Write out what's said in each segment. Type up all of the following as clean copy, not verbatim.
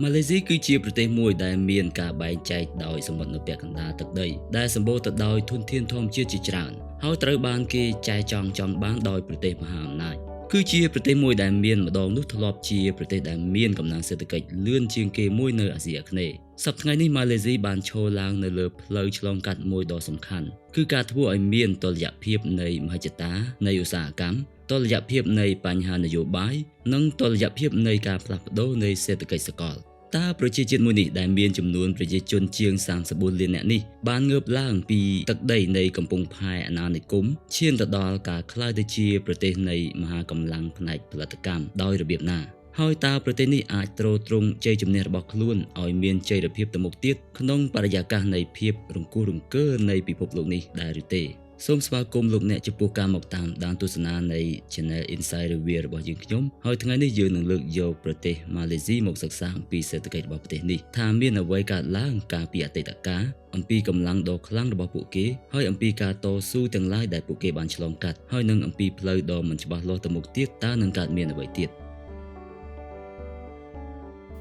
ម៉ាឡេស៊ីគឺជាប្រទេសមួយដែលមានការបែងចែកដោយសមុទ្រនៅពាក់កណ្ដាលទឹកដីដែលសម្បូរទៅដោយធនធានធម្មជាតិជាច្រើនហើយត្រូវបានគេចែកចំបានដោយប្រទេសមហាអំណាចគឺជាប្រទេសមួយដែលមានម្ដងនោះធ្លាប់ជាប្រទេសដែលមានកំណើនសេដ្ឋកិច្ចលឿនជាងគេមួយនៅអាស៊ីអាគ្នេយ៍សប្តាហ៍ថ្ងៃនេះម៉ាឡេស៊ីបានឈរឡើងនៅលើផ្លូវឆ្លងកាត់មួយដ៏សំខាន់គឺការធ្វើឲ្យមានតុល្យភាពនៃមហិច្ឆតានៃឧស្សាហកម្មតុល្យភាពនៃបញ្ហានយោបាយនិងតុល្យភាពនៃការផ្លាស់ប្ដូរនៃសេដ្ឋកិច្ចសកលតើប្រជាជាតិមួយនេះដែលមានចំនួនប្រជាជនជាង34លាននាក់នេះបានងើបឡើងពីទឹកដីនៃកំពង់ផែអាណានិគមឈានទៅដល់ការក្លាយទៅជាប្រទេសនៃមហាកម្លាំងផ្នែកផលិតកម្មដោយរបៀបណាហើយតើប្រទេសនេះអាចទ្រទ្រង់ជ័យជំនះរបស់ខ្លួនឲ្យមានចីរភាពទៅមុខទៀតក្នុងបរិយាកាសនៃភាពរង្គោះរង្គើនៃពិភពលោកនេះដែរឬទេសូមស្វាគមន៍លោកអ្នកចំពោះការមកតាមដានទស្សនានៃ Channel Inside Review របស់យើងខ្ញុំហើយថ្ងៃនេះយើងនឹងលើកយកប្រទេសម៉ាឡេស៊ីមកសិក្សាអំពីសេដ្ឋកិច្ចរបស់ប្រទេសនេះថាមានអ្វីកើតឡើងកាលពីអតីតកាលអំពីកម្លាំងដ៏ខ្លាំងរបស់ពួកគេហើយអំពីការតស៊ូទាំងឡាយដែលពួកគេបានឆ្លងកាត់ហើយនឹងអំពីផ្លូវដ៏មិនច្បាស់លាស់ទៅមុខទៀតតើនឹងកើតមានអ្វីទៀត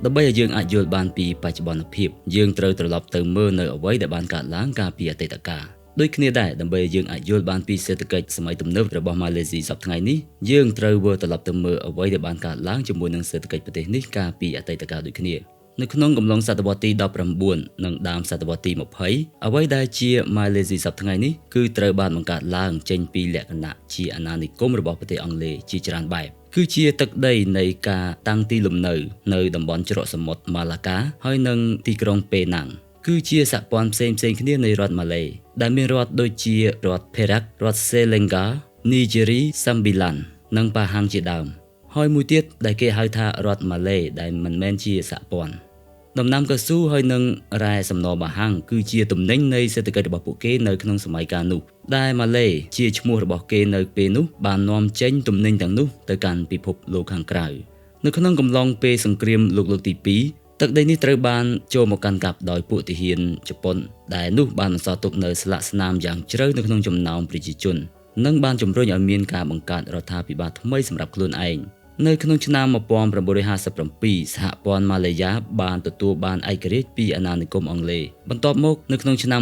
ដើម្បីឲ្យយើងអាចយល់បានពីបច្ចុប្បន្នភាពយើងត្រូវត្រឡប់ទៅមើលនៅអ្វីដែលបានកើតឡើងកាលពីអតីតកាលដូចគ្នាដែរដើម្បីយើងអាចយល់បានពីសេដ្ឋកិច្ចសម័យទំនើបរបស់ម៉ាឡេស៊ីសប្តាហ៍ថ្ងៃនេះយើងត្រូវវិលត្រឡប់ទៅមើលអ្វីដែលបានកើតឡើងជាមួយនឹងសេដ្ឋកិច្ចប្រទេសនេះកាលពីអតីតកាលដូចគ្នានៅក្នុងកំឡុងសតវត្សទី19និងដើមសតវត្សទី20អ្វីដែលជាម៉ាឡេស៊ីសប្តាហ៍ថ្ងៃនេះគឺត្រូវបានបង្កើតឡើងចេញពីលក្ខណៈជាអាណានិគមរបស់ប្រទេសអង់គ្លេសជាច្រើនបែបគឺជាទឹកដីនៃការតាំងទីលំនៅនៅតំបន់ច្រកសមុទ្រម៉ាឡាកាហើយនិងទីក្រុងប៉េណាំងគឺជាសហព័ន្ធផ្សេងគ្នានៃរដ្ឋម៉ាឡេដែលមានរដ្ឋដូចជារដ្ឋផេរ៉ាក់រដ្ឋសេឡេងហ្កានីជេរីសាំប៊ីឡាន់និងប៉ាហាំងជាដើមហើយមួយទៀតដែលគេហៅថារដ្ឋម៉ាឡេដែលមិនមែនជាសហព័ន្ធដំណាំកៅស៊ូហើយនិងរ៉ែសំណបាហាំងគឺជាទំនិញនៃសេដ្ឋកិច្ចរបស់ពួកគេនៅក្នុងសម័យកាលនោះដែលម៉ាឡេជាឈ្មោះរបស់គេនៅពេលនោះបាននាំចេញទំនិញទាំងនោះទៅកាន់ពិភពលោកខាងក្រៅនៅក្នុងកំឡុងពេលសង្គ្រាមលោកលើកទី2ទឹកដីនេះត្រូវបានចូលមកកាន់កាប់ដោយពួកទាហានជប៉ុនដែលនោះបានបន្សល់ទុកនៅស្លាកស្នាមយ៉ាងជ្រៅនៅក្នុងចំណោមប្រជាជននិងបានជំរុញឲ្យមានការបង្កើតរដ្ឋាភិបាលថ្មីសម្រាប់ខ្លួនឯងនៅក្នុងឆ្នាំ1957សហព័ន្ធម៉ាឡេយ៉ាបានទទួលបានឯករាជ្យពីអាណានិគមអង់គ្លេសបន្ទាប់មកនៅក្នុងឆ្នាំ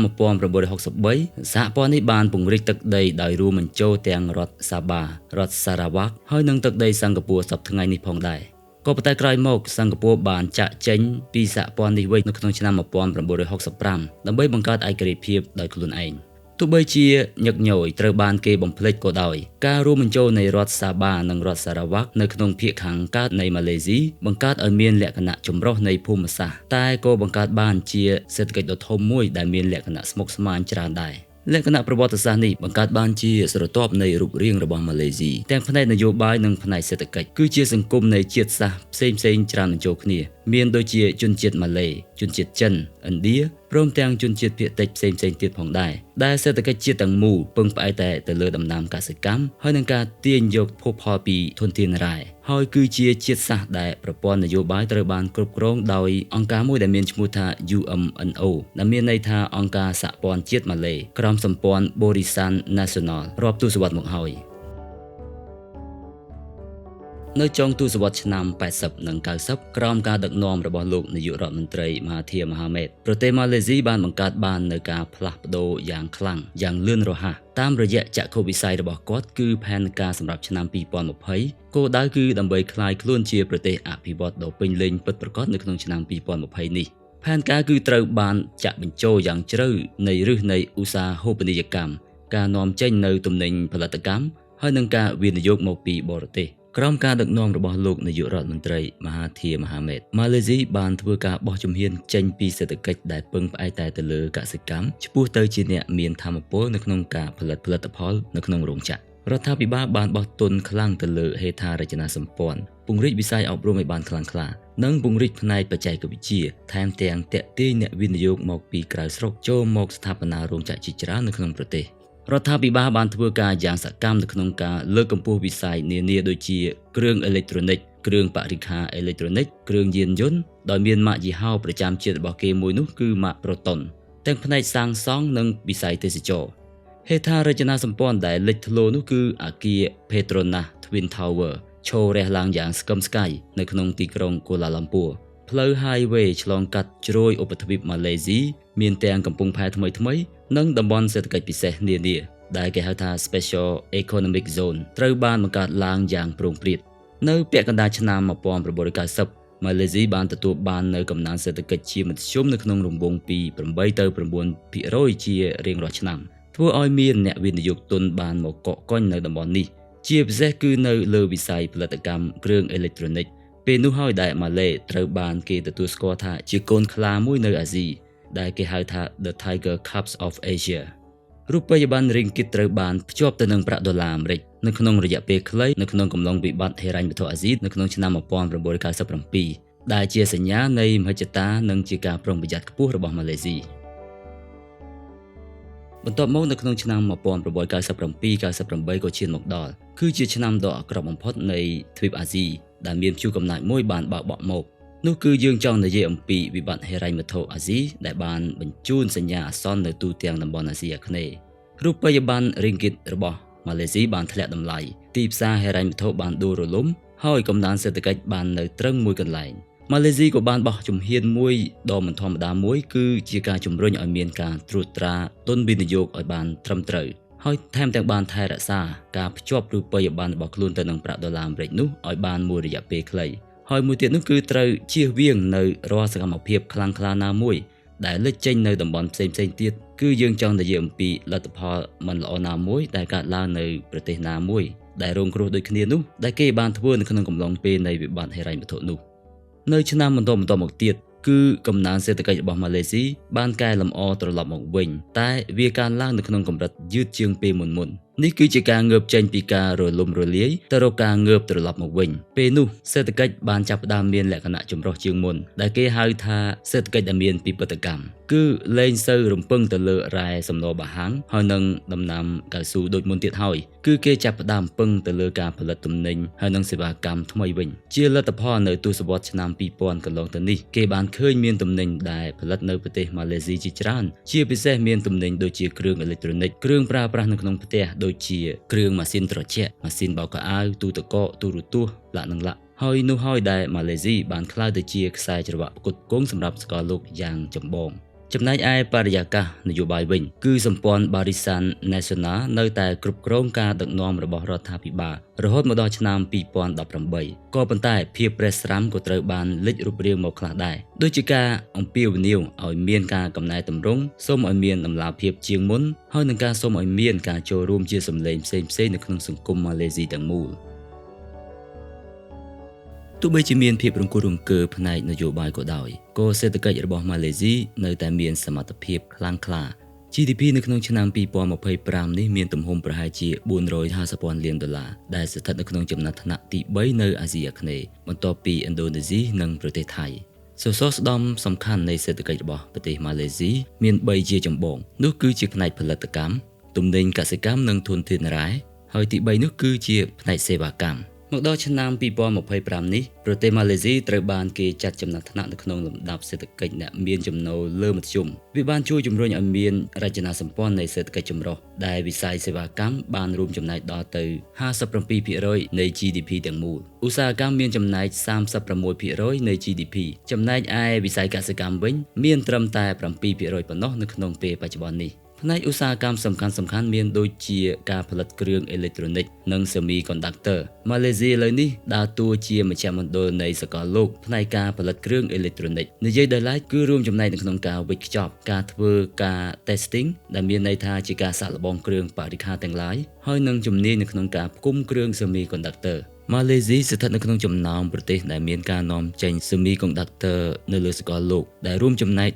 1963សហព័ន្ធនេះបានពង្រីកទឹកដីដោយរួមបញ្ចូលទាំងរដ្ឋសាបារដ្ឋសារ៉ាវ៉ាក់ហើយនិងទឹកដីសិង្ហបុរីសប្តាហ៍ថ្ងៃនេះផងដែរក៏ប៉ុន្តែក្រោយមកសិង្ហបុរីបានចាក់ចេញពីសហព័ន្ធនេះវិញនៅក្នុងឆ្នាំ1965ដើម្បីបង្កើតឯករាជ្យភាពដោយខ្លួនឯងទោះបីជាញឹកញយត្រូវបានគេបំភ្លេចក៏ដោយការរួមបញ្ចូលនៃរដ្ឋសាបានិងរដ្ឋសារ៉ាវ៉ាក់នៅក្នុងភាគខាងកើតនៃម៉ាឡេស៊ីបង្កើតឲ្យមានលក្ខណៈចម្រុះនៃភូមិសាស្ត្រតែក៏បង្កើតបានជាសេដ្ឋកិច្ចដ៏ធំមួយដែលមានលក្ខណៈស្មុគស្មាញច្រើនដែរលក្ខណៈប្រវត្តិសាស្ត្រនេះបង្កើតបានជាស្រទាប់នៃរូបរាងរបស់ម៉ាឡេស៊ីទាំងផ្នែកនយោបាយនិងផ្នែកសេដ្ឋកិច្ចគឺជាសង្គមនៃជាតិសាសន៍ផ្សេងច្រើនបញ្ចូលគ្នាមានដូចជាជនជាតិម៉ាឡេជនជាតិចិនឥណ្ឌាព្រមទាំងជនជាតិភាគតិចផ្សេងទៀតផងដែរដែលសេដ្ឋកិច្ចជាតិទាំងមូលពឹងផ្អែកតែទៅលើដំណាំកសិកម្មហើយនឹងការទាញយកភោគផលពីធនធានរ៉ែហើយគឺជាជាតិសាសន៍ដែលប្រព័ន្ធនយោបាយត្រូវបានគ្រប់គ្រងដោយអង្គការមួយដែលមានឈ្មោះថា UMNO ដែលមានន័យថាអង្គការសហព័ន្ធជាតិម៉ាឡេក្រោមសម្ព័ន្ធ Barisan Nasional រាប់ទសវត្សរ៍មកហើយនៅចុងទសវត្សរ៍ឆ្នាំ80និង90ក្រោមការដឹកនាំរបស់លោកនាយករដ្ឋមន្ត្រីមហាធីរម៉ាហាម៉េតប្រទេសម៉ាឡេស៊ីបានបង្កើតបាននូវការផ្លាស់ប្ដូរយ៉ាងខ្លាំងយ៉ាងលឿនរហ័សតាមរយៈចក្ខុវិស័យរបស់គាត់គឺផែនការសម្រាប់ឆ្នាំ2020គោលដៅគឺដើម្បីក្លាយខ្លួនជាប្រទេសអភិវឌ្ឍន៍ដ៏ពេញលេញពិតប្រាកដនៅក្នុងឆ្នាំ2020នេះផែនការគឺត្រូវបានចាក់បញ្ចូលយ៉ាងជ្រៅនៃឫសនៃឧស្សាហូបនីយកម្មការនាំចេញនៅទំនិញផលិតកម្មហើយនិងការវិនិយោគមកពីបរទេសក្រោមការដឹកនាំរបស់លោកនាយករដ្ឋមន្ត្រីមហាធីរម៉ាហាម៉េតម៉ាឡេស៊ីបានធ្វើការបោះជំហានចេញពីសេដ្ឋកិច្ចដែលពឹងផ្អែកតែទៅលើកសិកម្មឆ្ពោះទៅជាអ្នកមានថាមពលនៅក្នុងការផលិតផលនៅក្នុងរោងចក្ររដ្ឋាភិបាលបានបោះទុនខ្លាំងទៅលើហេដ្ឋារចនាសម្ព័ន្ធពង្រីកវិស័យអប់រំឲ្យបានខ្លាំងក្លានិងពង្រីកផ្នែកបច្ចេកវិទ្យាថែមទាំងទាក់ទាញអ្នកវិនិយោគមកពីក្រៅស្រុកចូលមកស្ថាបនារោងចក្រជាច្រើននៅក្នុងប្រទេសរដ្ឋាភិបាលបានធ្វើការយ៉ាងសកម្មនៅក្នុងការលើកកម្ពស់វិស័យនានាដូចជាគ្រឿងអេឡិចត្រូនិកគ្រឿងបរិក្ខារអេឡិចត្រូនិកគ្រឿងយានយន្តដោយមានម៉ាកយីហោប្រចាំជាតិរបស់គេមួយនោះគឺម៉ាក Proton ទាំងផ្នែកសាងសង់និងវិស័យទេសចរណ៍ហេដ្ឋារចនាសម្ព័ន្ធដែលលេចធ្លោនោះគឺអគារ Petronas Twin Tower ឈររះឡើងយ៉ាងស្កឹមស្កៃនៅក្នុងទីក្រុងកូឡាឡាំពួរ ផ្លូវ highway ឆ្លងកាត់ជ្រោយឧបទ្វីបម៉ាឡេស៊ីមានទាំងកំពង់ផែថ្មីៗនិងតំបន់សេដ្ឋកិច្ចពិសេសនានាដែលគេហៅថា Special Economic Zone ត្រូវបានបង្កើតឡើងយ៉ាងព្រោងព្រាតនៅពាក់កណ្ដាលឆ្នាំ1990ម៉ាឡេស៊ីបានទទួលបាននូវកំណើនសេដ្ឋកិច្ចជាមធ្យមនៅក្នុងរង្វង់ពី8ទៅ9% ជារៀងរាល់ឆ្នាំធ្វើឲ្យមានអ្នកវិនិយោគទុនបានមកកកកុញនៅតំបន់នេះជាពិសេសគឺនៅលើវិស័យផលិតកម្មគ្រឿងអេឡិចត្រូនិកពេលនោះហើយដែលម៉ាឡេត្រូវបានគេទទួលស្គាល់ថាជាកូនខ្លាមួយនៅអាស៊ីដែលគេហៅថា The Tiger Cubs of Asia រូបិយប័ណ្ណរីងគីតត្រូវបានភ្ជាប់ទៅនឹងប្រាក់ដុល្លារអាមេរិកនៅក្នុងរយៈពេលខ្លីនៅក្នុងកំឡុងវិបត្តិហិរញ្ញវត្ថុអាស៊ីនៅក្នុងឆ្នាំ1997ដែលជាសញ្ញានៃមហិច្ឆតានិងជាការប្រុងប្រយ័ត្នខ្ពស់របស់ម៉ាឡេស៊ីបន្ទាប់មកនៅក្នុងឆ្នាំ1997-98ក៏ឈានមកដល់គឺជាឆ្នាំដ៏អាក្រក់បំផុតនៃទ្វីបអាស៊ីដែលមានព្យុះកំណាចមួយបានបើកបក់មកនោះគឺយើងចង់និយាយអំពីវិបត្តិហិរញ្ញវត្ថុអាស៊ីដែលបានបញ្ជូនសញ្ញាអាសន្ននៅទូទាំងតំបន់អាស៊ីអាគ្នេយ៍រូបិយប័ណ្ណរីងគីតរបស់ម៉ាឡេស៊ីបានធ្លាក់តម្លៃទីផ្សារហិរញ្ញវត្ថុបានដួលរលំហើយកំណើនសេដ្ឋកិច្ចបាននៅត្រឹងមួយកន្លែងម៉ាឡេស៊ីក៏បានបោះជំហានមួយដ៏មិនធម្មតាមួយគឺជាការជំរុញឲ្យមានការត្រួតត្រាទុនវិនិយោគឲ្យបានត្រឹមត្រូវហើយថែមទាំងបានថែរក្សាការភ្ជាប់រូបិយប័ណ្ណរបស់ខ្លួនទៅនឹងប្រាក់ដុល្លារអាមេរិកនោះឲ្យបានមួយរយៈពេលខ្លីហើយមួយទៀតនោះគឺត្រូវជៀសវាងនៅរាល់សកម្មភាពខ្លាំងក្លាណាមួយដែលលេចចេញនៅតំបន់ផ្សេងៗទៀតគឺយើងចង់និយាយអំពីលទ្ធផលមិនល្អណាមួយដែលកើតឡើងនៅប្រទេសណាមួយដែលរងគ្រោះដូចគ្នានោះដែលគេបានធ្វើនៅក្នុងកំឡុងពេលនៃវិបត្តិហិរញ្ញវត្ថុនោះនៅឆ្នាំបន្តមកទៀតគឺកំណើនសេដ្ឋកិច្ចរបស់ម៉ាឡេស៊ីបានកែលម្អត្រឡប់មកវិញតែវាកើនឡើងនៅក្នុងកម្រិតយឺតជាងពេលមុននេះគឺជាការងើបចេញពីការរលំរលាយទៅរកការងើបត្រឡប់មកវិញពេលនោះសេដ្ឋកិច្ចបានចាប់ផ្ដើមមានលក្ខណៈចម្រុះជាងមុនដែលគេហៅថាសេដ្ឋកិច្ចដែលមានពិពិធកម្មគឺលែងសូវរំពឹងទៅលើរ៉ែសំណបាហាំងហើយនឹងដំណាំកៅស៊ូដូចមុនទៀតហើយគឺគេចាប់ផ្ដើមពឹងទៅលើការផលិតទំនិញហើយនឹងសេវាកម្មថ្មីវិញជាលទ្ធផលនៅទសវត្សរ៍ឆ្នាំ2000កន្លងទៅនេះគេបានឃើញមានទំនិញដែលផលិតនៅប្រទេសម៉ាឡេស៊ីជាច្រើនជាពិសេសមានទំនិញដូចជាគ្រឿងអេឡិចត្រូនិកគ្រឿងប្រើប្រាស់នៅក្នុងផ្ទះដូចជាគ្រឿងម៉ាស៊ីនត្រជាក់ម៉ាស៊ីនបោកខោអាវទូទឹកកកទូរទស្សន៍លក្ខនឹងលក្ខហើយនោះហើយដែលម៉ាឡេស៊ីបានក្លាយទៅជាខ្សែច្រវាក់ផ្គត់ផ្គង់សម្រាប់សកលលោកយ៉ាងចម្បងចំណែកឯបរិយាកាសនយោបាយវិញគឺសម្ព័ន្ធ Barisan Nasional នៅតែគ្រប់គ្រងការដឹកនាំរបស់រដ្ឋាភិបាលរហូតមកដល់ឆ្នាំ2018ក៏ប៉ុន្តែភាពប្រេះស្រាំក៏ត្រូវបានលេចរូបរាងមកខ្លះដែរដូចជាការអំពាវនាវឲ្យមានការកំណែតម្រង់សូមឲ្យមានតម្លាភាពជាងមុនហើយនឹងការសូមឲ្យមានការចូលរួមជាសម្លេងផ្សេងៗនៅក្នុងសង្គមម៉ាឡេស៊ីទាំងមូលទោះបីជាមានភាពរង្គោះរង្គើផ្នែកនយោបាយក៏ដោយក៏សេដ្ឋកិច្ចរបស់ម៉ាឡេស៊ីនៅតែមានសមត្ថភាពខ្លាំងក្លា GDP នៅក្នុងឆ្នាំ2025នេះមានទំហំប្រហែលជា$450,000 លានដែលស្ថិតនៅក្នុងចំណាត់ថ្នាក់ទី3នៅអាស៊ីអាគ្នេយ៍បន្ទាប់ពីឥណ្ឌូនេស៊ីនិងប្រទេសថៃសសរស្តម្ភសំខាន់នៃសេដ្ឋកិច្ចរបស់ប្រទេសម៉ាឡេស៊ីមាន3ជាចម្បងនោះគឺជាផ្នែកផលិតកម្មទំនិញកសិកម្មនិងធនធានរ៉ែហើយទី3នោះគឺជាផ្នែកសេវាកម្មមកដល់ឆ្នាំ2025នេះប្រទេសម៉ាឡេស៊ីត្រូវបានគេចាត់ចំណាត់ថ្នាក់នៅក្នុងលំដាប់សេដ្ឋកិច្ចអ្នកមានចំណូលលើមធ្យមវាបានជួយជំរុញឲ្យមានរចនាសម្ព័ន្ធនៃសេដ្ឋកិច្ចចម្រុះដែលវិស័យសេវាកម្មបានរួមចំណែកដល់ទៅ 57% នៃ GDP ទាំងមូលឧស្សាហកម្មមានចំណែក 36% នៃ GDP ចំណែកឯវិស័យកសិកម្មវិញមានត្រឹមតែ 7% ប៉ុណ្ណោះនៅក្នុងពេលបច្ចុប្បន្ននេះផ្នែកឧស្សាហកម្មសំខាន់ៗមានដូចជាការផលិតគ្រឿងអេឡិចត្រូនិកនិង Semiconductor ម៉ាឡេស៊ីឥឡូវនេះដើរតួជាមជ្ឈមណ្ឌលនៃសកលលោកផ្នែកការផលិតគ្រឿងអេឡិចត្រូនិកនិយាយដោយឡែកគឺរួមចំណែកនៅក្នុងការវេចខ្ចប់ការធ្វើការ testing ដែលមានន័យថាជាការសាកល្បងគ្រឿងបរិក្ខារទាំងឡាយហើយនឹងជំនាញនៅក្នុងការផ្គុំគ្រឿង Semiconductorម៉ាឡេស៊ីស្ថិតនៅក្នុងចំណោមប្រទេសដែលមានការនាំចេញ Semiconductor នៅលើសកលលោកដែលរួមចំណែក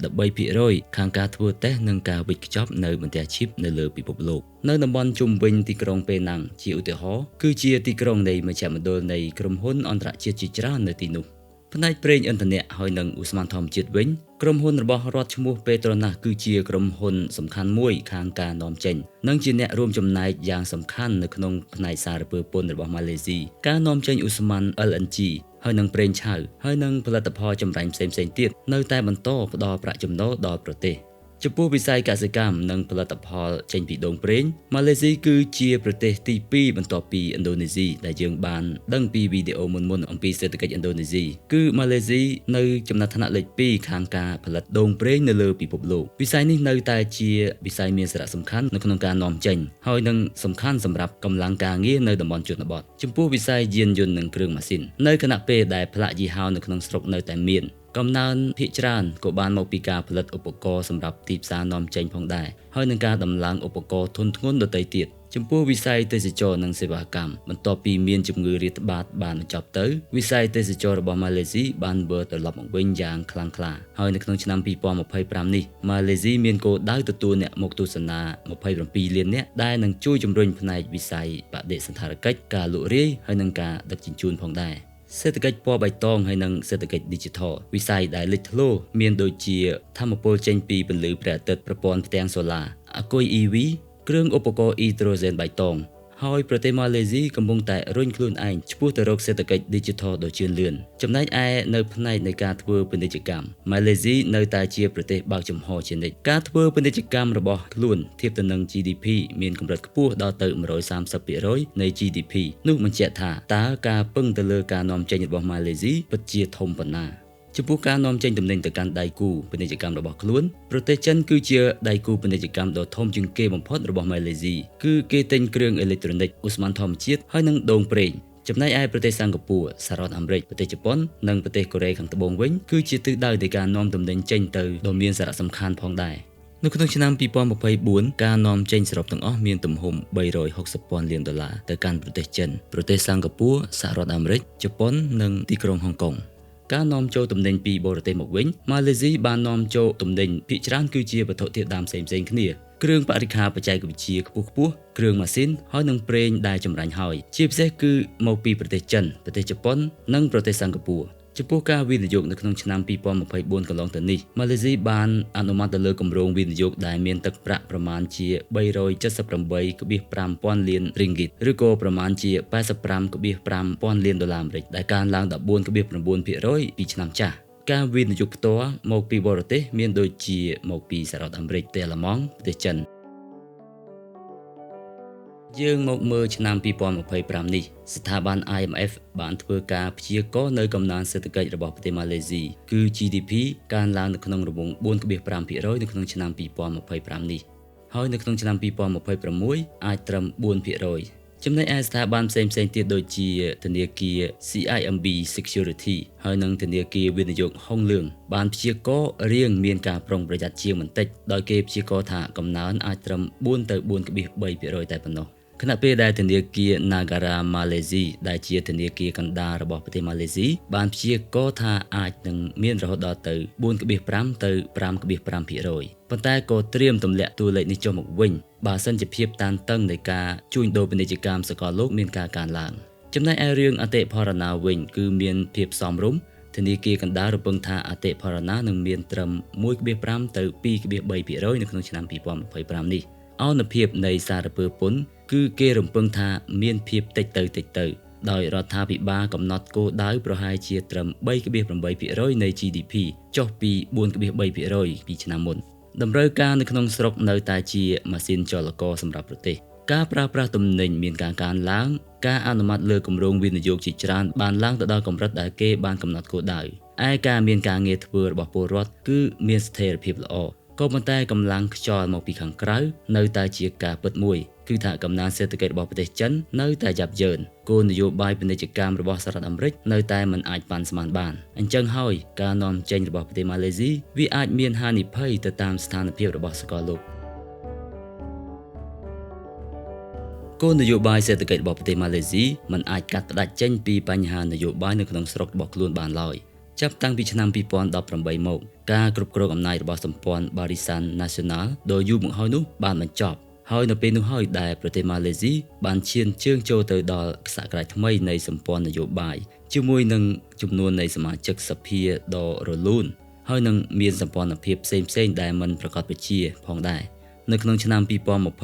13% ខាងការធ្វើតេស្តនិងការវេចខ្ចប់នៅបន្ទះឈីបនៅលើពិភពលោកនៅតំបន់ជុំវិញទីក្រុងប៉េណាំងជាឧទាហរណ៍គឺជាទីក្រុងនៃមជ្ឈមណ្ឌលនៃក្រុមហ៊ុនអន្តរជាតិជាច្រើននៅទីនោះផ្នែកប្រេងឥន្ធនៈហើយនិងឧស្ម័នធម្មជាតិវិញក្រុមហ៊ុនរបស់រដ្ឋឈ្មោះ Petronas គឺជាក្រុមហ៊ុនសំខាន់មួយខាងការនាំចេញនិងជាអ្នករួមចំណែកយ៉ាងសំខាន់នៅក្នុងផ្នែកសារពើពន្ធរបស់ម៉ាឡេស៊ីការនាំចេញឧស្ម័ន LNG ហើយនិងប្រេងឆៅហើយនិងផលិតផលចម្រាញ់ផ្សេងៗទៀតនៅតែបន្តផ្ដល់ប្រាក់ចំណូលដល់ប្រទេស ចំពោះវិស័យកសិកម្មនិងផលិតផលចេញពីដូងប្រេងម៉ាឡេស៊ីគឺជាប្រទេសទី2បន្ទាប់ពីឥណ្ឌូនេស៊ីដែលយើងបានដឹងពីវីដេអូមុនៗអំពីសេដ្ឋកិច្ចឥណ្ឌូនេស៊ីគឺម៉ាឡេស៊ីនៅចំណាត់ថ្នាក់លេខ2ខាងការផលិតដូងប្រេងនៅលើពិភពលោកវិស័យនេះនៅតែជាវិស័យមានសារៈសំខាន់នៅក្នុងការនាំចេញហើយនឹងសំខាន់សម្រាប់កម្លាំងការងារនៅតំបន់ជនបទចំពោះវិស័យយានយន្តនិងគ្រឿងម៉ាស៊ីននៅខណៈពេលដែលផ្លាកយីហោនៅក្នុងស្រុកនៅតែមានកំណើនភាគច្រើនក៏បានមកពីការផលិតឧបករណ៍សម្រាប់ទីផ្សារនាំចេញផងដែរហើយនឹងការដំឡើងឧបករណ៍ធុនធ្ងន់ដទៃទៀតចំពោះវិស័យទេសចរនិងសេវាកម្មបន្ទាប់ពីមានជំងឺរាតត្បាតបានបញ្ចប់ទៅវិស័យទេសចររបស់ម៉ាឡេស៊ីបានវិលត្រឡប់មកវិញយ៉ាងខ្លាំងក្លាហើយនៅក្នុងឆ្នាំ2025នេះម៉ាឡេស៊ីមានគោលដៅទទួលអ្នកមកទស្សនា27លាននាក់ដែលនឹងជួយជំរុញផ្នែកវិស័យបដិសណ្ឋារកិច្ចការលក់រាយហើយនឹងការដឹកជញ្ជូនផងដែរសេដ្ឋកិច្ចពណ៌បៃតងហើយនិងសេដ្ឋកិច្ច Digital វិស័យដែលលេចធ្លោមានដូចជាថាមពលចេញពីពន្លឺព្រះអាទិត្យប្រព័ន្ធផ្ទាំងសូឡាអាគុយ EV គ្រឿងឧបករណ៍អ៊ីដ្រូសែនបៃតងហើយប្រទេសម៉ាឡេស៊ីកំពុងតែរុញខ្លួនឯងឆ្ពោះទៅរកសេដ្ឋកិច្ច Digital ដ៏ជឿនលឿនចំណែកឯនៅផ្នែកនៃការធ្វើពាណិជ្ជកម្មម៉ាឡេស៊ីនៅតែជាប្រទេសបើកចំហជានិច្ចការធ្វើពាណិជ្ជកម្មរបស់ខ្លួនធៀបទៅនឹង GDP មានកម្រិតខ្ពស់ដល់ទៅ 130% នៃ GDP នោះបញ្ជាក់ថាតើការពឹងទៅលើការនាំចេញរបស់ម៉ាឡេស៊ីពិតជាធំប៉ុណ្ណាចំពោះការនាំចេញទំនិញទៅកាន់ដៃគូពាណិជ្ជកម្មរបស់ខ្លួនប្រទេសចិនគឺជាដៃគូពាណិជ្ជកម្មដ៏ធំជាងគេបំផុតរបស់ម៉ាឡេស៊ីគឺគេទិញគ្រឿងអេឡិចត្រូនិកឧស្ម័នធម្មជាតិហើយនិងដូងប្រេងចំណែកឯប្រទេសសិង្ហបុរីសហរដ្ឋអាមេរិកប្រទេសជប៉ុននិងប្រទេសកូរ៉េខាងត្បូងវិញគឺជាទិសដៅនៃការនាំទំនិញចេញទៅដ៏មានសារៈសំខាន់ផងដែរនៅក្នុងឆ្នាំ2024ការនាំចេញសរុបទាំងអស់មានទំហំ$360,000 លានទៅកាន់ប្រទេសចិនប្រទេសសិង្ហបុរីសហរដ្ឋអាមេរិកជប៉ុននិងទីក្រុងហុងកុងការនាំចូលទំនិញពីបរទេសមកវិញម៉ាឡេស៊ីបាននាំចូលទំនិញភាគច្រើនគឺជាវត្ថុធាតុដើមផ្សេងៗគ្នាគ្រឿងបរិក្ខារបច្ចេកវិទ្យាខ្ពស់ៗគ្រឿងម៉ាស៊ីនហើយនិងប្រេងដែលចម្រាញ់ហើយជាពិសេសគឺមកពីប្រទេសចិនប្រទេសជប៉ុននិងប្រទេសសិង្ហបុរីចំពោះការវិនិយោគនៅក្នុងឆ្នាំ2024កន្លងទៅនេះម៉ាឡេស៊ីបានអនុម័តទៅលើគម្រោងវិនិយោគដែលមានទឹកប្រាក់ប្រមាណជា$378.5 លានឬក៏ប្រមាណជា$85.5 លានអាមេរិកដែលកើនឡើង 14.9% ពីឆ្នាំចាស់ការវិនិយោគផ្ទាល់មកពីបរទេសមានដូចជាមកពីសហរដ្ឋអាមេរិកប្រទេសអាល្លឺម៉ង់ប្រទេសចិនយើងមកមើលឆ្នាំ2025នេះស្ថាប័ន IMF បានធ្វើការព្យាករណ៍នៅកំណើនសេដ្ឋកិច្ចរបស់ប្រទេសម៉ាឡេស៊ីគឺ GDP កើនឡើងនៅក្នុងរង្វង់ 4.5% នៅក្នុងឆ្នាំ2025នេះហើយនៅក្នុងឆ្នាំ2026អាចត្រឹម 4%ចំណែកឯស្ថាប័នផ្សេងៗទៀតដូចជាធនាគារ CIMB Security ហើយនិងធនាគារវិនិយោគហុងលឿងបានព្យាករណ៍រៀងមានការប្រុងប្រយ័ត្នជាងបន្តិចដោយគេព្យាករណ៍ថាកំណើនអាចត្រឹម 4 ទៅ 4.3% តែប៉ុណ្ណោះខណៈពេលដែលធនាគារ Nagara Malaysia ដែលជាធនាគារកណ្ដាលរបស់ប្រទេសម៉ាឡេស៊ីបានព្យាករណ៍ថាអាចនឹងមានរហូតដល់ទៅ 4.5 ទៅ 5.5% ប៉ុន្តែក៏ត្រៀមទម្លាក់តួលេខនេះចុះមកវិញបើសិនជាភាពតានតឹងនៃការជួញដូរពាណិជ្ជកម្មសកលលោកមានការកើនឡើងចំណែកឯរឿងអតិផរណាវិញគឺមានភាពសមរម្យធនាគារកណ្ដាលរំពឹងថាអតិផរណានឹងមានត្រឹម 1.5 ទៅ 2.3% នៅក្នុងឆ្នាំ2025នេះអនុភាពនៃសារពើពន្ធគឺគេរំពឹងថាមានភាពតិចទៅដោយរដ្ឋាភិបាលកំណត់គោលដៅប្រហែលជាត្រឹម 3.8% នៃ GDP ចុះពី 4.3% ពីឆ្នាំមុនតម្រូវការនៅក្នុងស្រុកនៅតែជាម៉ាស៊ីនចលករសម្រាប់ប្រទេសការប្រើប្រាស់ទំនិញមានការកើនឡើងការអនុម័តលើគម្រោងវិនិយោគជាច្រើនបានឡើងទៅដល់កម្រិតដែលគេបានកំណត់គោលដៅឯការមានការងារធ្វើរបស់ពលរដ្ឋគឺមានស្ថិរភាពល្អក៏ប៉ុន្តែកម្លាំងខ្យល់មកពីខាងក្រៅនៅតែជាការពិតមួយគឺថាកំណើនសេដ្ឋកិច្ចរបស់ប្រទេសចិននៅតែយ៉ាប់យ៉ឺនគោលនយោបាយពាណិជ្ជកម្មរបស់សហរដ្ឋអាមេរិកនៅតែមិនអាចប៉ាន់ស្មានបានអញ្ចឹងហើយការនាំចេញរបស់ប្រទេសម៉ាឡេស៊ីវាអាចមានហានិភ័យទៅតាមស្ថានភាពរបស់សកលលោកគោលនយោបាយសេដ្ឋកិច្ចរបស់ប្រទេសម៉ាឡេស៊ីមិនអាចកាត់ផ្តាច់ចេញពីបញ្ហានយោបាយនៅក្នុងស្រុករបស់ខ្លួនបានឡើយចាប់តាំងពីឆ្នាំ2018មកការគ្រប់គ្រងអំណាចរបស់សម្ព័ន្ធ Barisan Nasional ដ៏យូរមកហើយនោះបានបញ្ចប់ហើយនៅពេលនោះហើយដែលប្រទេសម៉ាឡេស៊ីបានឈានជើងចូលទៅដល់សករាជថ្មីនៃសម្ព័ន្ធនយោបាយជាមួយនឹងចំនួននៃសមាជិកសភាដ៏រលូនហើយនឹងមានសម្ព័ន្ធភាពផ្សេងៗដែលមិនប្រកបប្រជាផងដែរនៅក្នុងឆ្នាំ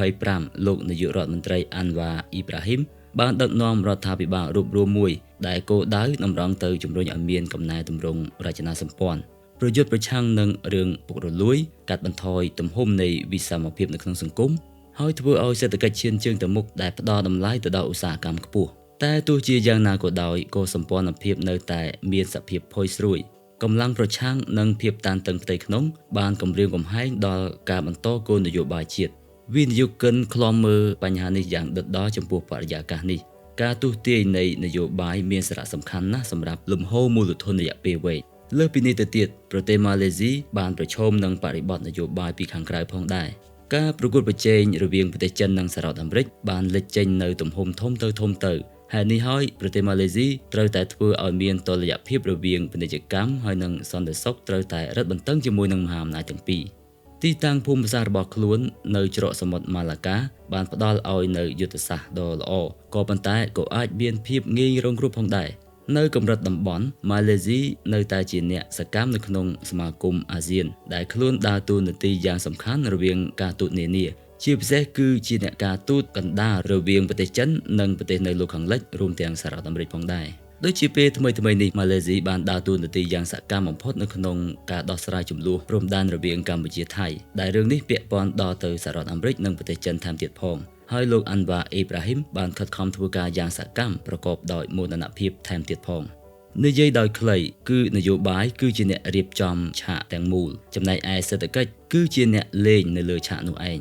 2025លោកនាយករដ្ឋមន្ត្រីអាន់វ៉ាអ៊ីប្រាហ៊ីមបានដឹកនាំរដ្ឋាភិបាលរូបរួមមួយដែលគោលដៅតម្រង់ទៅជំរុញឲ្យមានកំណែទម្រង់រចនាសម្ព័ន្ធ ប្រយុទ្ធប្រឆាំងនឹងរឿងពុករលួយកាត់បន្ថយទំហំនៃវិសមភាពនៅក្នុងសង្គមហើយធ្វើឲ្យសេដ្ឋកិច្ចឈានជើងទៅមុខដែលផ្ដល់តម្លៃទៅដល់ឧស្សាហកម្មខ្ពស់តែទោះជាយ៉ាងណាក៏ដោយក៏សម្ព័ន្ធភាពនៅតែមានសភាពផុយស្រួយកម្លាំងប្រឆាំងនិងភាពតានតឹងផ្ទៃក្នុងបានគំរាមកំហែងដល់ការបន្តគោលនយោបាយជាតិវិនិយោគិនខ្លំមើលបញ្ហានេះយ៉ាងដិតដល់ចំពោះបរិយាកាសនេះការទស្សន៍ទាយនៃនយោបាយមានសារៈសំខាន់ណាស់សម្រាប់លំហូរមូលធនរយៈពេលវែងលើសពីនេះទៅទៀតប្រទេសម៉ាឡេស៊ីបានប្រឈមនឹងបរិបទនយោបាយពីខាងក្រៅផងដែរការប្រកួតប្រជែងរវាងប្រទេសចិននិងសហរដ្ឋអាមេរិកបានលេចចេញនៅទំហំធំទៅហេតុនេះហើយប្រទេសម៉ាឡេស៊ីត្រូវតែធ្វើឲ្យមានតុល្យភាពរវាងពាណិជ្ជកម្មហើយនិងសន្តិសុខត្រូវតែរឹតបន្តឹងជាមួយនឹងមហាអំណាចទាំងពីរទីតាំងភូមិសាស្ត្ររបស់ខ្លួននៅច្រកសមុទ្រម៉ាឡាកាបានផ្ដល់ឲ្យនៅយុទ្ធសាស្ត្រដ៏ល្អក៏ប៉ុន្តែក៏អាចមានភាពងាយរងគ្រោះផងដែរនៅកម្រិតតំបន់ម៉ាឡេស៊ីនៅតែជាអ្នកសកម្មនៅក្នុងសមាគមអាស៊ានដែលខ្លួនដើរតួនាទីយ៉ាងសំខាន់រវាងការទូតនានាជាពិសេសគឺជាអ្នកការទូតកណ្ដាលរវាងប្រទេសចិននិងប្រទេសនៅលោកខាងលិចរួមទាំងសហរដ្ឋអាមេរិកផងដែរដូចជាពេលថ្មីៗនេះម៉ាឡេស៊ីបានដើរតួនាទីយ៉ាងសកម្មបំផុតនៅក្នុងការដោះស្រាយជម្លោះព្រំដែនរវាងកម្ពុជាថៃដែលរឿងនេះពាក់ព័ន្ធដល់ទៅសហរដ្ឋអាមេរិកនិងប្រទេសចិនថែមទៀតផងហើយលោកអាន់វ៉ាអេប្រាហ៊ីមបានខិតខំធ្វើការយ៉ាងសកម្មប្រកបដោយមោទនភាពថែមទៀតផងនិយាយដោយខ្លីគឺនយោបាយគឺជាអ្នករៀបចំឆាកទាំងមូលចំណែកឯសេដ្ឋកិច្ចគឺជាអ្នកលេងនៅលើឆាកនោះឯង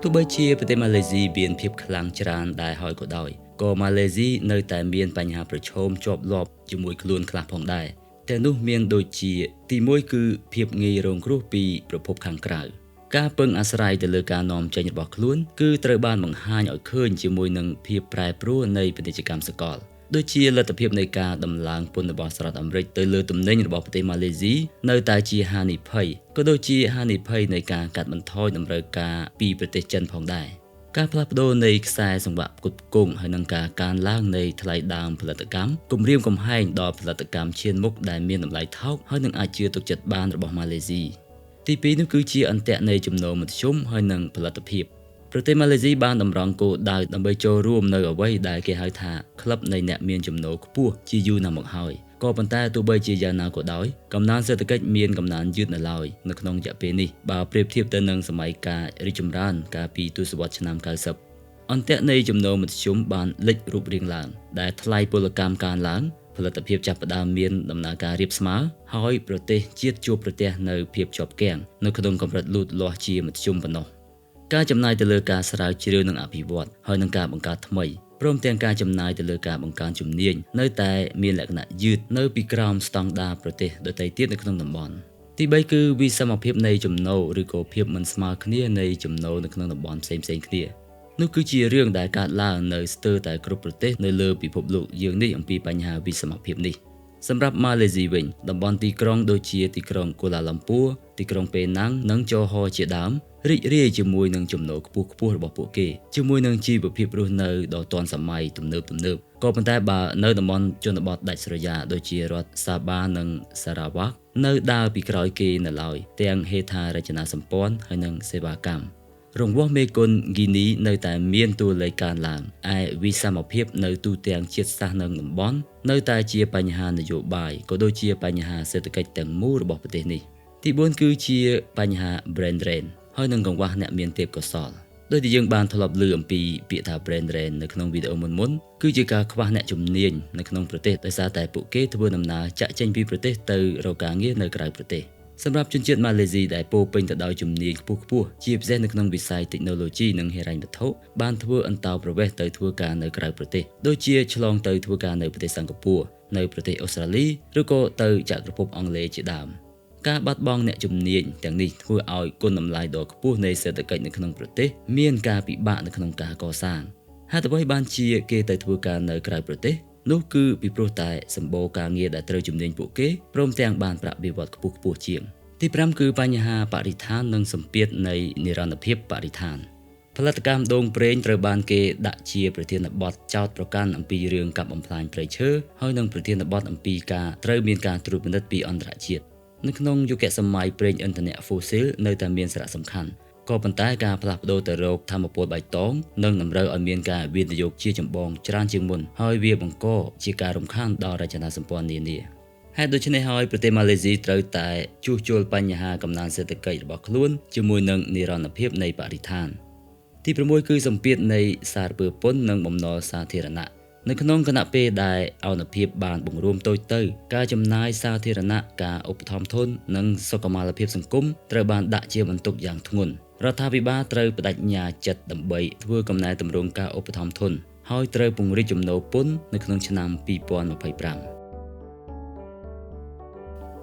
ទោះបីជាប្រទេសម៉ាឡេស៊ីមានភាពខ្លាំងច្រើនដែរហើយក៏ដោយក៏ម៉ាឡេស៊ីនៅតែមានបញ្ហាប្រឈមជាប់លាប់ជាមួយខ្លួនខ្លះផងដែរតែនោះមានដូចជាទី1គឺភាពងាយរងគ្រោះពីប្រភពខាងក្រៅការពឹងអាស្រ័យទៅលើការនាំចេញរបស់ខ្លួនគឺត្រូវបានបង្ហាញឲ្យឃើញជាមួយនឹងភាពប្រែប្រួលនៃពាណិជ្ជកម្មសកលដូចជាលទ្ធភាពនៃការដំឡើងពន្ធរបស់សហរដ្ឋអាមេរិកទៅលើទំនិញរបស់ប្រទេសម៉ាឡេស៊ីនៅតែជាហានិភ័យក៏ដូចជាហានិភ័យនៃការកាត់បន្ថយតម្រូវការពីប្រទេសចិនផងដែរការផ្លាស់ប្ដូរនៃខ្សែសង្វាក់ផ្គត់ផ្គង់ហើយនិងការកើនឡើងនៃថ្លៃដើមផលិតកម្មគំរាមកំហែងដល់ផលិតកម្មឈានមុខដែលមានតម្លៃថោកហើយនឹងអាចជឿទុកចិត្តបានរបស់ម៉ាឡេស៊ីទី2នោះគឺជាអន្ទាក់នៃចំណូលមធ្យមហើយនិងផលិតភាពប្រទេសម៉ាឡេស៊ីបានតម្រង់គោលដៅដើម្បីចូលរួមនៅអ្វីដែលគេហៅថាក្លឹបនៃអ្នកមានចំណូលខ្ពស់ជាយូរណាស់មកហើយក៏ប៉ុន្តែទោះបីជាយ៉ាងណាក៏ដោយកំណើនសេដ្ឋកិច្ចមានកំណើនយឺតនៅឡើយនៅក្នុងរយៈពេលនេះបើប្រៀបធៀបទៅនឹងសម័យកាលរីកចម្រើនកាលពីទសវត្សរ៍ឆ្នាំ90អន្ទាក់នៃចំណូលមធ្យមបានលេចរូបរាងឡើងដែលថ្លៃពលកម្មកើនឡើងផលិតភាពចាប់ផ្ដើមមានដំណើរការរាបស្មើហើយប្រទេសជាតិជួបប្រទះនៅភាពជាប់គាំងនៅក្នុងកម្រិតលូតលាស់ជាមធ្យមប៉ុណ្ណោះការចំណាយទៅលើការស្រាវជ្រាវនិងអភិវឌ្ឍហើយនឹងការបង្កើតថ្មីព្រមទាំងការចំណាយទៅលើការបង្កើនជំនាញនៅតែមានលក្ខណៈយឺតនៅពីក្រោមស្តង់ដារប្រទេសដទៃទៀតនៅក្នុងតំបន់ទី3គឺវិសមភាពនៃចំណូលឬក៏ភាពមិនស្មើគ្នានៃចំណូលនៅក្នុងតំបន់ផ្សេងៗគ្នានោះគឺជារឿងដែលកើតឡើងនៅស្ទើរតែគ្រប់ប្រទេសនៅលើពិភពលោកយើងនេះអំពីបញ្ហាវិសមភាពនេះសម្រាប់ម៉ាឡេស៊ីវិញតំបន់ទីក្រុងដូចជាទីក្រុងកូឡាឡាំពួរទីក្រុងប៉េណាំងនិងជហរជាដើមរីករាយជាមួយនឹងចំណូលខ្ពស់របស់ពួកគេជាមួយនឹងជីវភាពរស់នៅដ៏ទាន់សម័យទំនើបក៏ប៉ុន្តែបើនៅតំបន់ជនបទដាច់ស្រយាលដូចជារដ្ឋសាបានិងសារ៉ាវ៉ាក់នៅដើរពីក្រោយគេនៅឡើយទាំងហេដ្ឋារចនាសម្ព័ន្ធហើយនិងសេវាកម្មរង្វាស់មេគុណហ្គីនីនៅតែមានតួលេខកើនឡើងឯវិសមភាពនៅទូទាំងជាតិសាសន៍និងតំបន់នៅតែជាបញ្ហានយោបាយក៏ដូចជាបញ្ហាសេដ្ឋកិច្ចទាំងមូលរបស់ប្រទេសនេះទី4គឺជាបញ្ហា brain drain ហើយនឹងកង្វះអ្នកមានទេពកោសល្យដោយដែលយើងបានធ្លាប់ឮអំពីពាក្យថា brain drain នៅក្នុងវីដេអូមុនគឺជាការខ្វះអ្នកជំនាញនៅក្នុងប្រទេសដោយសារតែពួកគេធ្វើដំណើរចាក់ចេញពីប្រទេសទៅរកការងារនៅក្រៅប្រទេសសម្រាប់ជនជាតិម៉ាឡេស៊ីដែលពោរពេញទៅដោយជំនាញខ្ពស់ជាពិសេសនៅក្នុងវិស័យ technology និងហិរញ្ញវត្ថុបានធ្វើអន្តោប្រវេសន៍ទៅធ្វើការនៅក្រៅប្រទេសដូចជាឆ្លងទៅធ្វើការនៅប្រទេសសិង្ហបុរីនៅប្រទេសអូស្ត្រាលីឬក៏ទៅចក្រភពអង់គ្លេសជាដើមការបាត់បង់អ្នកជំនាញទាំងនេះធ្វើឲ្យគុណតម្លៃដ៏ខ្ពស់នៃសេដ្ឋកិច្ចនៅក្នុងប្រទេសមានការពិបាកនៅក្នុងការកសាងហេតុអ្វីបានជាគេទៅធ្វើការនៅក្រៅប្រទេសនោះគឺពីព្រោះតែសម្បូរការងារដែលត្រូវជំនាញពួកគេព្រមទាំងបានប្រាក់បៀវត្សខ្ពស់ជាងទី5គឺបញ្ហាបរិស្ថាននិងសម្ពាធនៃនិរន្តរភាពបរិស្ថានផលិតកម្មដូងប្រេងត្រូវបានគេដាក់ជាប្រធានបទចោទប្រកាន់អំពីរឿងកាប់បំផ្លាញព្រៃឈើហើយនិងប្រធានបទអំពីការត្រូវមានការត្រួតពិនិត្យពីអន្តរជាតិនៅក្នុងយុគសម័យប្រេងឥន្ធនៈ fossil នៅតែមានសារៈសំខាន់ក៏ប៉ុន្តែការផ្លាស់ប្ដូរទៅរកថាមពលបៃតងនឹងតម្រូវឲ្យមានការវិនិយោគជាចម្បងច្រើនជាងមុនហើយវាបង្កជាការរំខានដល់រចនាសម្ព័ន្ធនានា ហេតុដូច្នេះហើយប្រទេសម៉ាឡេស៊ីត្រូវតែជួសជុលបញ្ហាកំណើនសេដ្ឋកិច្ចរបស់ខ្លួនជាមួយនឹងនិរន្តរភាពនៃបរិស្ថានទី6គឺសម្ពាធនៃសារពើពន្ធនិងបំណុលសាធារណៈនៅក្នុងគណៈពេលដែលអនុភាពបានបង្រួមតូចទៅការចំណាយសាធារណៈការឧបត្ថម្ភធននិងសុខុមាលភាពសង្គមត្រូវបានដាក់ជាបន្ទុកយ៉ាងធ្ងន់រដ្ឋាភិបាលត្រូវបដិញ្ញាចិត្តដើម្បីធ្វើកំណែទម្រង់ការឧបត្ថម្ភធនហើយត្រូវពង្រីកចំណូលពន្ធនៅក្នុងឆ្នាំ2025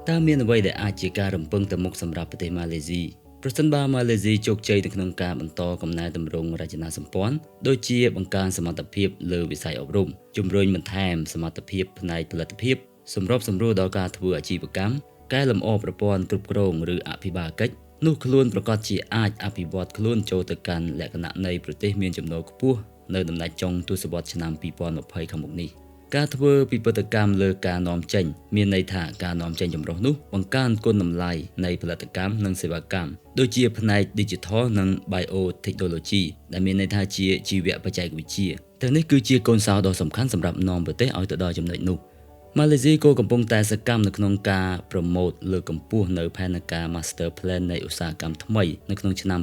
តើមានអ្វីដែលអាចជាការរំពឹងទៅមុខសម្រាប់ប្រទេសម៉ាឡេស៊ីប្រសិនបើម៉ាឡេស៊ីជោគជ័យនៅក្នុងការបន្តកំណែទម្រង់រចនាសម្ព័ន្ធដូចជាបង្កើនសមត្ថភាពលើវិស័យអប់រំជំរុញបន្ថែមសមត្ថភាពផ្នែកផលិតភាពសម្របសម្រួលដល់ការធ្វើអាជីវកម្មកែលម្អប្រព័ន្ធគ្រប់គ្រងឬអភិបាលកិច្ចនោះខ្លួនប្រកាសជាអាចអភិវឌ្ឍខ្លួនចូលទៅកាន់លក្ខណៈនៃប្រទេសមានចំណូលខ្ពស់នៅដំណាច់ចុងទសវត្សរ៍ឆ្នាំ2020ខាងមុខនេះការធ្វើពិពិធកម្មលើការនាំចេញមានន័យថាការនាំចេញចម្រុះនោះបង្កើនគុណតម្លៃនៃផលិតកម្មនិងសេវាកម្មដូចជាផ្នែក Digital និង Biotechnology ដែលមានន័យថាជាជីវៈបច្ចេកវិទ្យាទាំងនេះគឺជាកូនសោរដ៏សំខាន់សម្រាប់នាំប្រទេសឲ្យទៅដល់ចំណុចនោះម៉ាឡេស៊ីក៏កំពុងតែសកម្មនៅក្នុងការប្រម៉ូទលើកកម្ពស់នៅផែនការ Master Plan នៃឧស្សាហកម្មថ្មីនៅក្នុងឆ្នាំ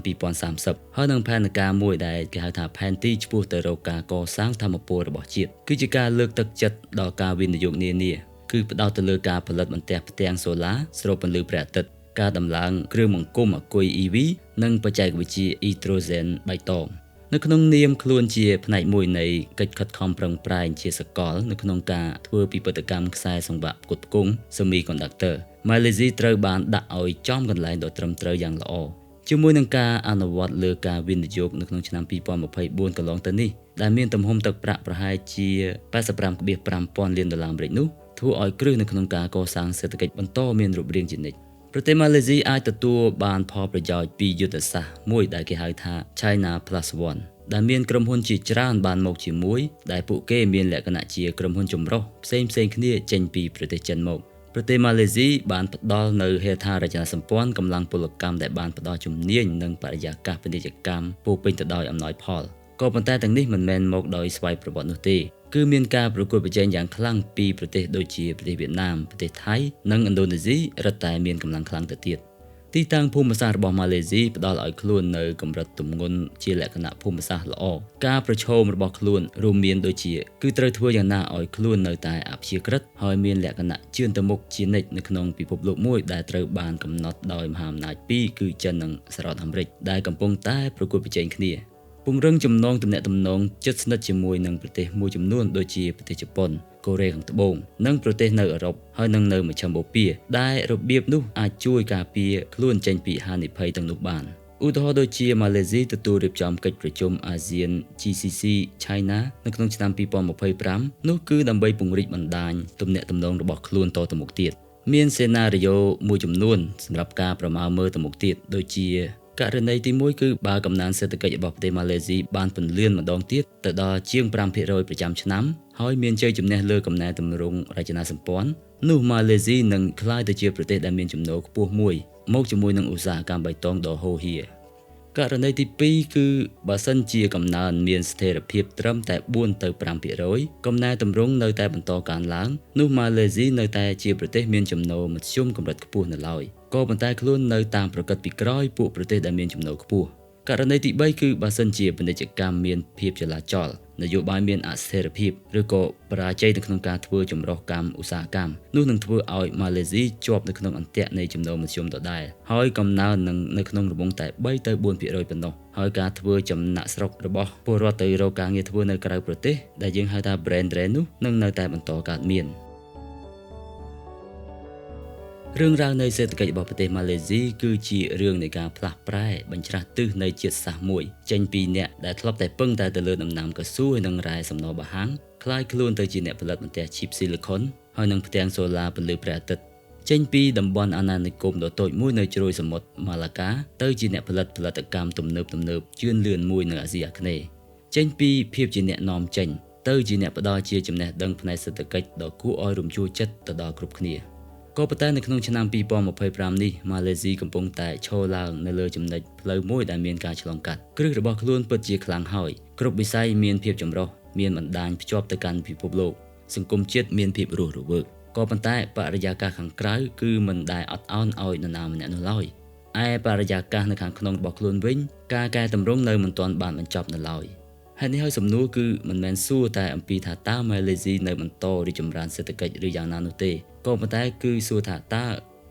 2030ហើយនឹងផែនការមួយដែលគេហៅថាផែនទីឆ្ពោះទៅរកការកសាងថាមពលរបស់ជាតិគឺជាការលើកទឹកចិត្តដល់ការវិនិយោគនានាគឺផ្ដោតទៅលើការផលិតបន្ទះផ្ទាំងសូឡាស្រូបពន្លឺព្រះអាទិត្យការដំឡើងគ្រឿងបង្គំអគុយ EV និងបច្ចេកវិទ្យា Hydrogen បៃតងនៅក្នុងនាមខ្លួនជាផ្នែកមួយនៃកិច្ចខិតខំប្រឹងប្រែងជាសកលនៅក្នុងការធ្វើពិពិធកម្មខ្សែសង្វាក់ផ្គត់ផ្គង់ Semiconductor ម៉ាឡេស៊ីត្រូវបានដាក់ឲ្យចំកន្លែងដ៏ត្រឹមត្រូវយ៉ាងល្អជាមួយនឹងការអនុវត្តលើការវិនិយោគនៅក្នុងឆ្នាំ2024កន្លងទៅនេះដែលមានទំហំទឹកប្រាក់ប្រហែលជា 85.5 លានដុល្លារអាមេរិកនោះធ្វើឲ្យគ្រឹះនៅក្នុងការកសាងសេដ្ឋកិច្ចបន្តមានរូបរាងជានិច្ចប្រទេសម៉ាឡេស៊ីអាចទទួលបានផលប្រយោជន៍ពីយុទ្ធសាស្ត្រមួយដែលគេហៅថា China Plus One ដែលមានក្រុមហ៊ុនជាច្រើនបានមកជាមួយដែលពួកគេមានលក្ខណៈជាក្រុមហ៊ុនចម្រុះផ្សេងគ្នាចេញពីប្រទេសចិនមកប្រទេសម៉ាឡេស៊ីបានផ្ដល់នៅហេដ្ឋារចនាសម្ព័ន្ធកម្លាំងពលកម្មដែលបានផ្ដល់ជំនាញនិងបរិយាកាសពាណិជ្ជកម្មពោពេញទៅដោយអំណោយផលក៏ប៉ុន្តែទាំងនេះមិនមែនមកដោយស្វ័យប្រវត្តិនោះទេគឺមានការប្រកួតប្រជែងយ៉ាងខ្លាំងពីប្រទេសដូចជាប្រទេសវៀតណាមប្រទេសថៃនិងឥណ្ឌូនេស៊ីរឹតតែមានកម្លាំងខ្លាំងទៅទៀតទីតាំងភូមិសាស្ត្ររបស់ម៉ាឡេស៊ីផ្ដល់ឲ្យខ្លួននៅកម្រិតទម្ងន់ជាលក្ខណៈភូមិសាស្ត្រល្អការប្រឈមរបស់ខ្លួនរួមមានដូចជាគឺត្រូវធ្វើយ៉ាងណាឲ្យខ្លួននៅតែអព្យាក្រឹតហើយមានលក្ខណៈជឿនទៅមុខជានិច្ចនៅក្នុងពិភពលោកមួយដែលត្រូវបានកំណត់ដោយមហាអំណាចពីរគឺចិននិងសហរដ្ឋអាមេរិកដែលកំពុងតែប្រកួតប្រជែងគ្នាពង្រឹងចំណងទំនាក់ទំនងជិតស្និទ្ធជាមួយនឹងប្រទេសមួយចំនួនដូចជាប្រទេសជប៉ុនកូរ៉េខាងត្បូងនិងប្រទេសនៅអឺរ៉ុបហើយនិងនៅមជ្ឈមបូព៌ាដែលរបៀបនោះអាចជួយការពារខ្លួនចេញពីហានិភ័យទាំងនោះបានឧទាហរណ៍ដូចជាម៉ាឡេស៊ីទទួលរៀបចំកិច្ចប្រជុំអាស៊ាន GCC China នៅក្នុងឆ្នាំ2025នោះគឺដើម្បីពង្រីកបណ្ដាញទំនាក់ទំនងរបស់ខ្លួនតទៅមុខទៀតមានសេណារីយ៉ូមួយចំនួនសម្រាប់ការប្រមាលមើលទៅមុខទៀតដូចជាករណីទី1គឺបើកំណើនសេដ្ឋកិច្ចរបស់ប្រទេសម៉ាឡេស៊ីបានពន្លឿនម្ដងទៀតទៅដល់ជាង 5% ប្រចាំឆ្នាំហើយមានជ័យជំនះលើកំណែទម្រង់រចនាសម្ព័ន្ធនោះម៉ាឡេស៊ីនឹងក្លាយទៅជាប្រទេសដែលមានចំណូលខ្ពស់មួយមកជាមួយនឹងឧស្សាហកម្មបៃតងដ៏ហូរហៀរករណីទី2គឺបើសិនជាកំណើនមានស្ថិរភាពត្រឹមតែ 4 ទៅ 5% កំណែទម្រង់នៅតែបន្តកើនឡើងនោះម៉ាឡេស៊ីនៅតែជាប្រទេសមានចំណូលមធ្យមកម្រិតខ្ពស់នៅឡើយក៏ប៉ុន្តែខ្លួននៅតាមប្រកបពីក្រោយពួកប្រទេសដែលមានចំណូលខ្ពស់ករណីទី3គឺបើសិនជាពាណិជ្ជកម្មមានភាពចលាចលនយោបាយមានអស្ថិរភាពឬក៏បរាជ័យនៅក្នុងការធ្វើចម្រុះកម្មឧស្សាហកម្មនោះនឹងធ្វើឲ្យម៉ាឡេស៊ីជាប់នៅក្នុងអន្ទាក់នៃចំណូលមធ្យមដដែលហើយកំណើននឹងនៅក្នុងរង្វង់តែ 3 ទៅ 4% ប៉ុណ្ណោះហើយការធ្វើចំណាក់ស្រុករបស់ពលរដ្ឋទៅរកការងារធ្វើនៅក្រៅប្រទេសដែលយើងហៅថា brain drain នោះនឹងនៅតែបន្តកើតមានរឿងរ៉ាវនៃសេដ្ឋកិច្ចរបស់ប្រទេសម៉ាឡេស៊ីគឺជារឿងនៃការផ្លាស់ប្រែបញ្ច្រាស់ទិសនៃជាតិសាសន៍មួយចេញពីអ្នកដែលធ្លាប់តែពឹងតែទៅលើដំណាំកៅស៊ូនិងរ៉ែសំណបាហាងក្លាយខ្លួនទៅជាអ្នកផលិតបន្ទះឈីបស៊ីលីខុនហើយនឹងផ្ទាំងសូឡាពន្លឺព្រះអាទិត្យចេញពីតំបន់អាណានិគមដ៏តូចមួយនៅជ្រោយសមុទ្រម៉ាឡាកាទៅជាអ្នកផលិតកម្មទំនើបជឿនលឿនមួយនៅអាស៊ីអាគ្នេយ៍ចេញពីភាពជាអ្នកនាំចេញទៅជាអ្នកផ្ដល់ជាចំណេះដឹងផ្នែកសេដ្ឋកិច្ចដ៏គួរឲ្យរំជួលចិត្តទៅដល់គ្រប់គ្នាក៏ប៉ុន្តែនៅក្នុងឆ្នាំ2025នេះម៉ាឡេស៊ីកំពុងតែឈរឡើងនៅលើចំណុចផ្លូវមួយដែលមានការឆ្លងកាត់គ្រឹះរបស់ខ្លួនពិតជាខ្លាំងហើយគ្រប់វិស័យមានភាពចម្រុះមានបណ្ដាញភ្ជាប់ទៅកាន់ពិភពលោកសង្គមជាតិមានភាពរស់រវើក ក៏ប៉ុន្តែបរិយាកាសខាងក្រៅគឺមិនដែលអត់ឱនឲ្យនរណាម្នាក់នោះឡើយឯបរិយាកាសនៅខាងក្នុងរបស់ខ្លួនវិញការកែតម្រង់នៅមិនទាន់បានបញ្ចប់នៅឡើយហេតុនេះហើយសំណួរគឺមិនមែនសួរតែអំពីថាតើ Malaysia នៅបន្តរីកចម្រើនសេដ្ឋកិច្ចឬយ៉ាងណានោះទេក៏ប៉ុន្តែគឺសួរថាតើ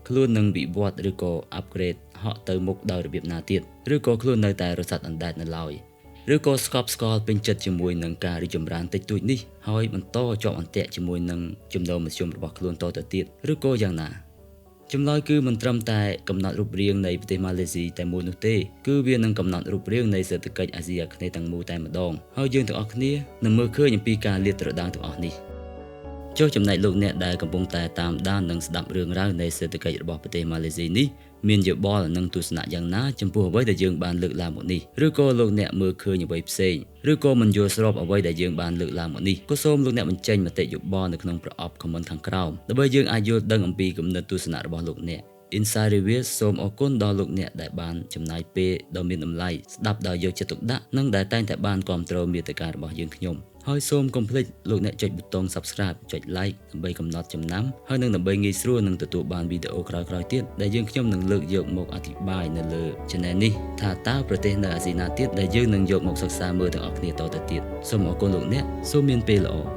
ខ្លួននឹងវិវត្តឬក៏ upgrade ហក់ទៅមុខដោយរបៀបណាទៀតឬក៏ខ្លួននៅតែរសាត់អណ្ដែតនៅឡើយឬក៏ស្កប់ស្កល់ពេញចិត្តជាមួយនឹងការរីកចម្រើនតិចតួចនេះហើយបន្តជាប់អន្ទាក់ជាមួយនឹងចំណូលមធ្យមរបស់ខ្លួនតទៅទៀតឬក៏យ៉ាងណាចម្លើយគឺមិនត្រឹមតែកំណត់រូបរាងនៃប្រទេសម៉ាឡេស៊ីតែមួយនោះទេគឺវានឹងកំណត់រូបរាងនៃសេដ្ឋកិច្ចអាស៊ីអាគ្នេយ៍ទាំងមូលតែម្ដងហើយយើងទាំងអស់គ្នានឹងមើលឃើញអំពីការលាតត្រដាងទាំងអស់នេះចុះចំណែកលោកអ្នកដែលកំពុងតែតាមដាននិងស្ដាប់រឿងរ៉ាវនៃសេដ្ឋកិច្ចរបស់ប្រទេសម៉ាឡេស៊ីនេះមានយោបល់និងទស្សនៈយ៉ាងណាចំពោះអ្វីដែលយើងបានលើកឡើងមកនេះឬក៏លោកអ្នកមើលឃើញអ្វីផ្សេងឬក៏មិនយល់ស្របអ្វីដែលយើងបានលើកឡើងមកនេះក៏សូមលោកអ្នកបញ្ចេញមតិយោបល់នៅក្នុងប្រអប់ comment ខាងក្រោមដើម្បីយើងអាចយល់ដឹងអំពីគំនិតទស្សនៈរបស់លោកអ្នក Inside Review សូមអរគុណដល់លោកអ្នកដែលបានចំណាយពេលដ៏មានតម្លៃស្ដាប់ដោយយកចិត្តទុកដាក់និងដែលតែងតែបានគាំទ្រមាតិការបស់យើងខ្ញុំហើយសូមកុំភ្លេចលោកអ្នកចុចប៊ូតុង Subscribe ចុច Like ដើម្បីកំណត់ចំណាំហើយនឹងដើម្បីងាយស្រួលនឹងទទួលបានវីដេអូក្រោយៗទៀតដែលយើងខ្ញុំនឹងលើកយកមកអធិប្បាយនៅលើ Channel នេះថាតើប្រទេសនៅអាស៊ីណាទៀតដែលយើងនឹងយកមកសិក្សាមើលទាំងអស់គ្នាតទៅទៀតសូមអរគុណលោកអ្នកសូមមានពេលល្អ